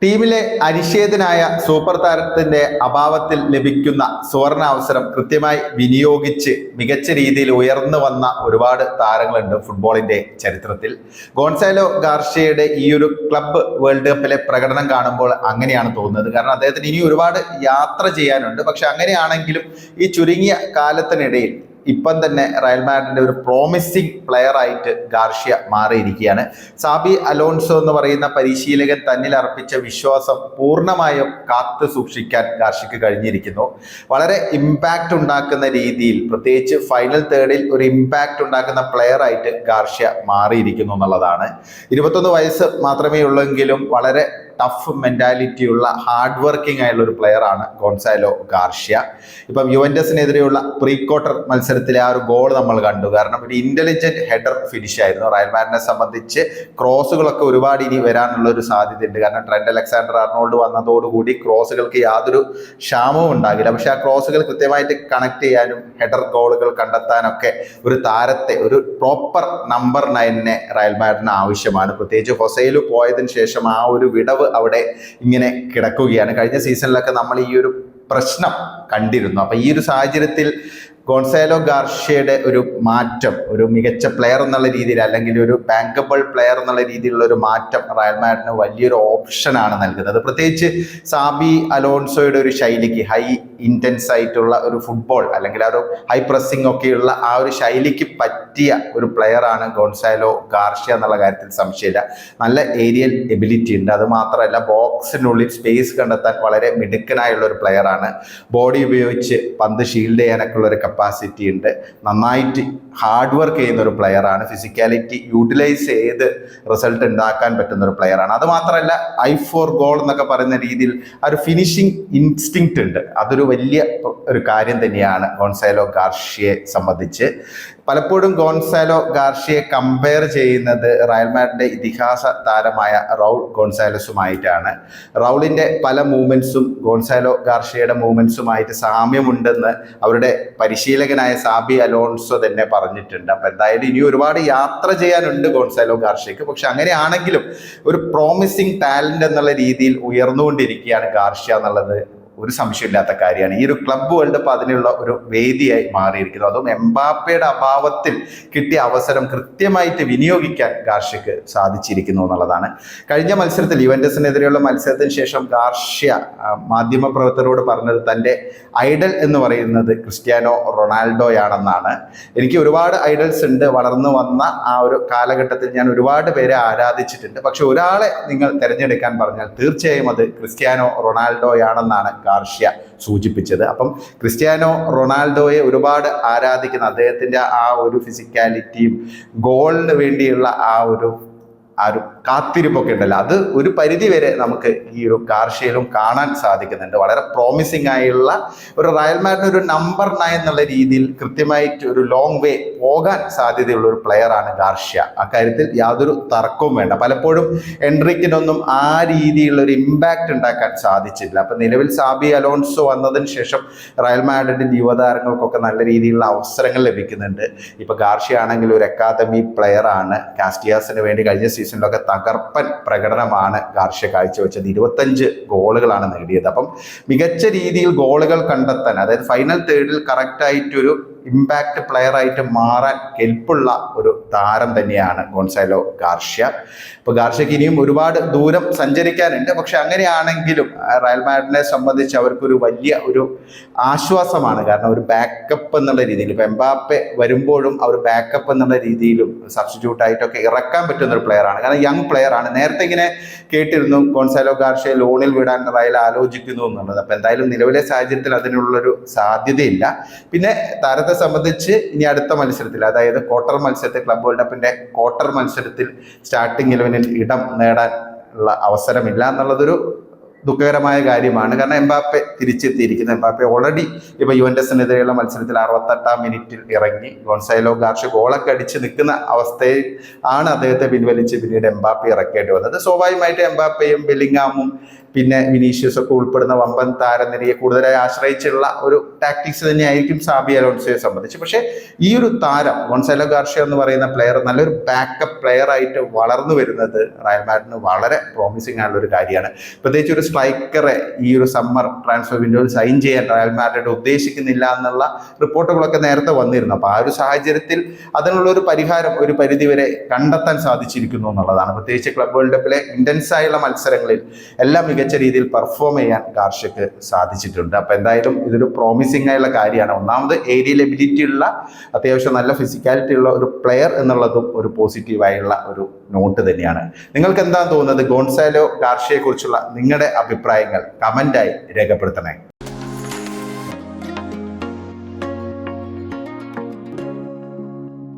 ടീമിലെ അനിഷേധനായ സൂപ്പർ താരത്തിന്റെ അഭാവത്തിൽ ലഭിക്കുന്ന സുവർണ അവസരം കൃത്യമായി വിനിയോഗിച്ച് മികച്ച രീതിയിൽ ഉയർന്നു വന്ന ഒരുപാട് താരങ്ങളുണ്ട് ഫുട്ബോളിന്റെ ചരിത്രത്തിൽ. ഗോൺസാലോ ഗാർഷ്യയുടെ ഈ ഒരു ക്ലബ്ബ് വേൾഡ് കപ്പിലെ പ്രകടനം കാണുമ്പോൾ അങ്ങനെയാണ് തോന്നുന്നത്. കാരണം അദ്ദേഹത്തിന് ഇനി ഒരുപാട് യാത്ര ചെയ്യാനുണ്ട്. പക്ഷെ അങ്ങനെയാണെങ്കിലും ഈ ചുരുങ്ങിയ കാലത്തിനിടയിൽ ഇപ്പം തന്നെ റയൽ മാഡ്രിഡിന്റെ ഒരു പ്രോമിസിംഗ് പ്ലെയർ ആയിട്ട് ഗാർഷ്യ മാറിയിരിക്കുകയാണ്. സാബി അലോൺസോ എന്ന് പറയുന്ന പരിശീലകൻ തന്നിൽ അർപ്പിച്ച വിശ്വാസം പൂർണ്ണമായും കാത്തു സൂക്ഷിക്കാൻ ഗാർഷ്യക്ക് കഴിഞ്ഞിരിക്കുന്നു. വളരെ ഇമ്പാക്റ്റ് ഉണ്ടാക്കുന്ന രീതിയിൽ, പ്രത്യേകിച്ച് ഫൈനൽ തേർഡിൽ ഒരു ഇമ്പാക്റ്റ് ഉണ്ടാക്കുന്ന പ്ലെയർ ആയിട്ട് ഗാർഷ്യ മാറിയിരിക്കുന്നു എന്നുള്ളതാണ്. 21 വയസ്സ് മാത്രമേ ഉള്ളെങ്കിലും വളരെ ടഫ് മെന്റാലിറ്റി ഉള്ള ഹാർഡ് വർക്കിംഗ് ആയുള്ള ഒരു പ്ലെയർ ആണ് ഗോൺസാലോ ഗാർഷ്യ. ഇപ്പം യുവന്റസിനെതിരെയുള്ള പ്രീ ക്വാർട്ടർ മത്സരത്തിലെ ആ ഒരു ഗോൾ നമ്മൾ കണ്ടു. കാരണം ഒരു ഇന്റലിജന്റ് ഹെഡർ ഫിനിഷ് ആയിരുന്നു. റയൽ മാഡ്രിഡിനെ സംബന്ധിച്ച് ക്രോസുകളൊക്കെ ഒരുപാട് ഇനി വരാനുള്ള ഒരു സാധ്യതയുണ്ട്. കാരണം ട്രെന്റ് അലക്സാണ്ടർ ആർണോൾഡ് വന്നതോടുകൂടി ക്രോസുകൾക്ക് യാതൊരു ക്ഷാമവും ഉണ്ടാകില്ല. പക്ഷെ ആ ക്രോസുകൾ കൃത്യമായിട്ട് കണക്ട് ചെയ്യാനും ഹെഡർ ഗോളുകൾ കണ്ടെത്താനൊക്കെ ഒരു താരത്തെ, ഒരു പ്രോപ്പർ നമ്പർ 9 റയൽ മാഡ്രിഡിന് ആവശ്യമാണ്. പ്രത്യേകിച്ച് ഹൊസൈലു പോയതിനു ശേഷം ആ ഒരു വിടവ് അവിടെ ഇങ്ങനെ കിടക്കുകയാണ്. കഴിഞ്ഞ സീസണിലൊക്കെ നമ്മൾ ഈ ഒരു പ്രശ്നം കണ്ടിരുന്നു. അപ്പൊ ഈ ഒരു സാഹചര്യത്തിൽ ഗോൺസാലോ ഗാർഷ്യയുടെ ഒരു മാറ്റം, ഒരു മികച്ച പ്ലെയർ എന്നുള്ള രീതിയിൽ, അല്ലെങ്കിൽ ഒരു ബാങ്കബിൾ പ്ലെയർ എന്നുള്ള രീതിയിലുള്ള ഒരു മാറ്റം റയൽ മാഡ്രിഡിന് വലിയൊരു ഓപ്ഷനാണ് നൽകുന്നത്. പ്രത്യേകിച്ച് സാബി അലോൺസോയുടെ ഒരു ശൈലിക്ക്, ഹൈ ഇൻറ്റൻസ് ആയിട്ടുള്ള ഒരു ഫുട്ബോൾ, അല്ലെങ്കിൽ ആ ഒരു ഹൈ പ്രസ്സിംഗ് ഒക്കെയുള്ള ആ ഒരു ശൈലിക്ക് പറ്റിയ ഒരു പ്ലെയറാണ് ഗോൺസാലോ ഗാർഷ്യ എന്നുള്ള കാര്യത്തിൽ സംശയമില്ല. നല്ല ഏരിയൽ എബിലിറ്റി ഉണ്ട്. അത് മാത്രമല്ല ബോക്സിനുള്ളിൽ സ്പേസ് കണ്ടെത്താൻ വളരെ മിടുക്കനായുള്ള ഒരു പ്ലെയറാണ്. ബോഡി ഉപയോഗിച്ച് പന്ത് ഷീൽഡ് ചെയ്യാനൊക്കെ ഉള്ള ഒരു കപ്പാസിറ്റി ഉണ്ട്. നന്നായിട്ട് ഹാർഡ് വർക്ക് ചെയ്യുന്ന ഒരു പ്ലെയറാണ്. ഫിസിക്കാലിറ്റി യൂട്ടിലൈസ് ചെയ്ത് റിസൾട്ട് ഉണ്ടാക്കാൻ പറ്റുന്ന ഒരു പ്ലെയറാണ്. അത് മാത്രമല്ല ഐ ഫോർ ഗോൾ എന്നൊക്കെ പറയുന്ന രീതിയിൽ ആ ഒരു ഫിനിഷിംഗ് ഇൻസ്റ്റിങ്ക്റ്റ് ഉണ്ട്. അതൊരു വലിയ ഒരു കാര്യം തന്നെയാണ് ഗോൺസാലോ ഗാർഷ്യയെ സംബന്ധിച്ച്. പലപ്പോഴും ഗോൺസാലോ ഗാർഷ്യയെ കമ്പയർ ചെയ്യുന്നത് റയൽ മാഡ്രിഡിന്റെ ഇതിഹാസ താരമായ റൗൾ ഗോൺസാലസുമായിട്ടാണ്. റൗളിന്റെ പല മൂവ്മെന്റ്സും ഗോൺസാലോ ഗാർഷ്യയുടെ മൂവ്മെന്റ്സുമായിട്ട് സാമ്യമുണ്ടെന്ന് അവരുടെ പരിശീലകനായ സാബി അലോൺസോ തന്നെ പറഞ്ഞിട്ടുണ്ട്. അപ്പൊ എന്തായാലും ഇനി ഒരുപാട് യാത്ര ചെയ്യാനുണ്ട് ഗോൺസാലോ ഗാർഷ്യക്ക്. പക്ഷെ അങ്ങനെയാണെങ്കിലും ഒരു പ്രോമിസിംഗ് ടാലന്റ് എന്നുള്ള രീതിയിൽ ഉയർന്നുകൊണ്ടിരിക്കുകയാണ് ഗാർഷ്യ എന്നുള്ളത് ഒരു സംശയമില്ലാത്ത കാര്യമാണ്. ഈ ഒരു ക്ലബ്ബ് വേൾഡ് കപ്പ് അതിനുള്ള ഒരു വേദിയായി മാറിയിരിക്കുന്നു. അതും എംബാപ്പയുടെ അഭാവത്തിൽ കിട്ടിയ അവസരം കൃത്യമായിട്ട് വിനിയോഗിക്കാൻ ഗാർഷ്യക്ക് സാധിച്ചിരിക്കുന്നു എന്നുള്ളതാണ്. കഴിഞ്ഞ മത്സരത്തിൽ, യുവന്റസിനെതിരെയുള്ള മത്സരത്തിന് ശേഷം ഗാർഷ്യ മാധ്യമപ്രവർത്തകരോട് പറഞ്ഞത് തൻ്റെ ഐഡൽ എന്ന് പറയുന്നത് ക്രിസ്ത്യാനോ റൊണാൾഡോയാണെന്നാണ്. എനിക്ക് ഒരുപാട് ഐഡൽസ് ഉണ്ട്. വളർന്നു വന്ന ആ ഒരു കാലഘട്ടത്തിൽ ഞാൻ ഒരുപാട് പേരെ ആരാധിച്ചിട്ടുണ്ട്. പക്ഷെ ഒരാളെ നിങ്ങൾ തിരഞ്ഞെടുക്കാൻ പറഞ്ഞാൽ തീർച്ചയായും അത് ക്രിസ്ത്യാനോ റൊണാൾഡോയാണെന്നാണ് ഗാർഷ്യ സൂചിപ്പിച്ചത്. അപ്പം ക്രിസ്ത്യാനോ റൊണാൾഡോയെ ഒരുപാട് ആരാധിക്കുന്ന, അദ്ദേഹത്തിൻ്റെ ആ ഒരു ഫിസിക്കാലിറ്റിയും ഗോളിന് വേണ്ടിയുള്ള ആ ഒരു കാത്തിരിപ്പൊക്കെ ഉണ്ടല്ലോ, അത് ഒരു പരിധി വരെ നമുക്ക് ഈ ഒരു ഗാർഷ്യയിലും കാണാൻ സാധിക്കുന്നുണ്ട്. വളരെ പ്രോമിസിംഗ് ആയുള്ള ഒരു റയൽ മാഡ്രിഡ് ഒരു നമ്പർ 9 എന്നുള്ള രീതിയിൽ കൃത്യമായിട്ട് ഒരു ലോങ് വേ പോകാൻ സാധ്യതയുള്ള ഒരു പ്ലെയറാണ് ഗാർഷ്യ. അക്കാര്യത്തിൽ യാതൊരു തർക്കവും വേണ്ട. പലപ്പോഴും എൻട്രിക്കിനൊന്നും ആ രീതിയിലുള്ള ഒരു ഇമ്പാക്റ്റ് ഉണ്ടാക്കാൻ സാധിച്ചില്ല. അപ്പൊ നിലവിൽ സാബി അലോൺസോ വന്നതിന് ശേഷം റയൽ മാഡ്രിഡിന്റെ യുവതാരങ്ങൾക്കൊക്കെ നല്ല രീതിയിലുള്ള അവസരങ്ങൾ ലഭിക്കുന്നുണ്ട്. ഇപ്പൊ ഗാർഷ്യ ആണെങ്കിൽ ഒരു അക്കാദമി പ്ലെയർ ആണ്. കാസ്റ്റിയാസിന് വേണ്ടി കഴിഞ്ഞ സീസണിലൊക്കെ തകർപ്പൻ പ്രകടനമാണ് ഗാർഷ്യ കാഴ്ചവെച്ചത്. 25 ഗോളുകളാണ് നേടിയത്. അപ്പം മികച്ച രീതിയിൽ ഗോളുകൾ കണ്ടെത്താൻ, അതായത് ഫൈനൽ തേർഡിൽ കറക്റ്റായിട്ടൊരു ഇമ്പാക്റ്റ് പ്ലെയർ ആയിട്ട് മാറാൻ കെൽപ്പുള്ള ഒരു താരം തന്നെയാണ് ഗോൺസാലോ ഗാർഷ്യ. ഇപ്പോൾ ഗാർഷ്യക്ക് ഇനിയും ഒരുപാട് ദൂരം സഞ്ചരിക്കാനുണ്ട്. പക്ഷെ അങ്ങനെയാണെങ്കിലും റയൽ മാഡ്രിഡിനെ സംബന്ധിച്ച് അവർക്കൊരു വലിയ ഒരു ആശ്വാസമാണ്. കാരണം ഒരു ബാക്കപ്പ് എന്നുള്ള രീതിയിൽ, ഇപ്പം എംബാപ്പെ വരുമ്പോഴും അവർ ബാക്കപ്പ് എന്നുള്ള രീതിയിലും സബ്സ്റ്റിറ്റ്യൂട്ട് ആയിട്ടൊക്കെ ഇറക്കാൻ പറ്റുന്ന ഒരു പ്ലെയറാണ്. കാരണം യങ് പ്ലെയറാണ്. നേരത്തെ ഇങ്ങനെ കേട്ടിരുന്നു ഗോൺസാലോ ഗാർഷ്യ ലോണിൽ വിടാൻ റയൽ ആലോചിക്കുന്നു എന്നുള്ളത്. അപ്പം എന്തായാലും നിലവിലെ സാഹചര്യത്തിൽ അതിനുള്ളൊരു സാധ്യതയില്ല. പിന്നെ താരത്തെ സംബന്ധിച്ച് ഇനി അടുത്ത മത്സരത്തിൽ, അതായത് ക്വാർട്ടർ മത്സരത്തിൽ, ക്ലബ് വേൾഡ് കപ്പിന്റെ ക്വാർട്ടർ മത്സരത്തിൽ സ്റ്റാർട്ടിംഗ് 11-ൽ ഇടം നേടാൻ ഉള്ള അവസരമില്ല എന്നുള്ളതൊരു ദുഃഖകരമായ കാര്യമാണ്. കാരണം എംബാപ്പെ തിരിച്ചെത്തിയിരിക്കുന്നു. എംബാപ്പെ ഓൾറെഡി ഇപ്പൊ യുവന്റസിനെതിരെയുള്ള മത്സരത്തിൽ 68-ാം മിനിറ്റിൽ ഇറങ്ങി. ഗോൺസാലോ ഗാർഷ്യ ഗോളൊക്കെ അടിച്ച് നിൽക്കുന്ന അവസ്ഥയിൽ ആണ് അദ്ദേഹത്തെ പിൻവലിച്ച് പിന്നീട് എംബാപ്പെ ഇറക്കേണ്ടി വന്നത്. സ്വാഭാവികമായിട്ട് എംബാപ്പയും ബെല്ലിംഗാമും പിന്നെ വിനീഷ്യസ് ഒക്കെ ഉൾപ്പെടുന്ന വമ്പൻ താരനിരയെ കൂടുതലായി ആശ്രയിച്ചുള്ള ഒരു ടാക്ടിക്സ് തന്നെയായിരിക്കും സാബി അലോൺസോയെ സംബന്ധിച്ച്. പക്ഷേ ഈ ഒരു താരം ഗോൺസാലോ ഗാർഷ്യ എന്ന് പറയുന്ന പ്ലെയർ നല്ലൊരു ബാക്കപ്പ് പ്ലെയർ ആയിട്ട് വളർന്നു വരുന്നത് റയൽ മാഡ്രിഡിന് വളരെ പ്രോമിസിംഗ് ആയിട്ടുള്ള ഒരു കാര്യമാണ്. പ്രത്യേകിച്ച് ഒരു സ്ട്രൈക്കറെ ഈ ഒരു സമ്മർ ട്രാൻസ്ഫർ വിൻഡോയിൽ സൈൻ ചെയ്യാൻ റയൽ മാഡ്രിഡ് ഉദ്ദേശിക്കുന്നില്ല എന്നുള്ള റിപ്പോർട്ടുകളൊക്കെ നേരത്തെ വന്നിരുന്നു. അപ്പോൾ ആ ഒരു സാഹചര്യത്തിൽ അതിനുള്ള ഒരു പരിഹാരം ഒരു പരിധിവരെ കണ്ടെത്താൻ സാധിച്ചിരിക്കുന്നു എന്നുള്ളതാണ്. പ്രത്യേകിച്ച് ക്ലബ് വേൾഡ് കപ്പിലെ ഇന്റൻസ് ആയുള്ള മത്സരങ്ങളിൽ എല്ലാം മികച്ച രീതിയിൽ പെർഫോം ചെയ്യാൻ ഗാർഷ്യക്ക് സാധിച്ചിട്ടുണ്ട്. അപ്പോൾ എന്തായാലും ഇതൊരു പ്രോമിസിംഗ് ആയുള്ള കാര്യമാണ്. ഒന്നാമത് ഏരിയൽ എബിലിറ്റി ഉള്ള അത്യാവശ്യം നല്ല ഫിസിക്കാലിറ്റി ഉള്ള ഒരു പ്ലെയർ എന്നുള്ളതും ഒരു പോസിറ്റീവായുള്ള ഒരു നോട്ട് തന്നെയാണ്. നിങ്ങൾക്ക് എന്താണ് തോന്നുന്നത്? ഗോൺസാലോ ഗാർഷ്യയെ കുറിച്ചുള്ള നിങ്ങളുടെ അഭിപ്രായങ്ങൾ കമന്റായി രേഖപ്പെടുത്തണേ.